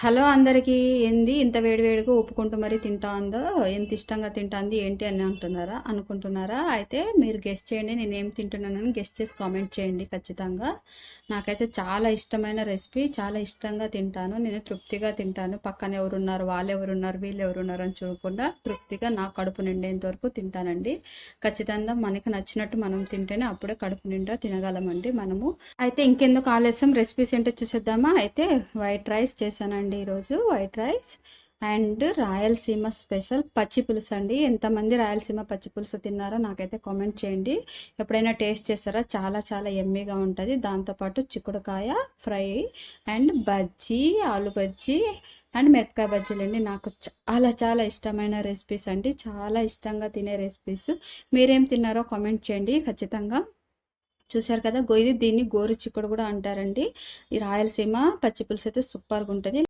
Hello అందరికీ. ఏంది ఇంత వేడివేడిగా ఊపుకుంటూ మరీ తింటా ఉందో, ఎంత ఇష్టంగా తింటాంది ఏంటి అని అనుకుంటున్నారా? అయితే మీరు గెస్ చేయండి నేనేం తింటున్నానని గెస్ చేసి కామెంట్ చేయండి ఖచ్చితంగా. నాకైతే చాలా ఇష్టమైన రెసిపీ, చాలా ఇష్టంగా తింటాను. నేను తృప్తిగా తింటాను. పక్కన ఎవరున్నారు, వాళ్ళెవరున్నారు, వీళ్ళెవరున్నారు అని చూడకుండా తృప్తిగా నా కడుపు నిండేంత వరకు తింటానండి. ఖచ్చితంగా మనకి నచ్చినట్టు మనం తింటేనే అప్పుడే కడుపు నిండా తినగలమండి మనము. అయితే ఇంకెందుకు ఆలస్యం, రెసిపీస్ ఏంటో చూసేద్దామా? అయితే వైట్ రైస్ చేశానండి ఈరోజు. White rice and Rayalaseema special పచ్చి పులుసు అండి. ఎంతమంది రాయలసీమ పచ్చి పులుసు తిన్నారో నాకైతే కామెంట్ చేయండి. ఎప్పుడైనా టేస్ట్ చేస్తారా? చాలా చాలా ఎమ్మీగా ఉంటుంది. దాంతోపాటు చిక్కుడుకాయ ఫ్రై అండ్ బజ్జీ, ఆలు బజ్జీ అండ్ మిరపకాయ బజ్జీలండి. నాకు చాలా చాలా ఇష్టమైన రెసిపీస్ అండి. చాలా ఇష్టంగా తినే రెసిపీస్. మీరేం తిన్నారో కామెంట్ చేయండి ఖచ్చితంగా. చూశారు కదా, దీన్ని గోరు చిక్కుడు కూడా అంటారండి. ఈ రాయలసీమ పచ్చి పులుసు అయితే సూపర్గా ఉంటుంది.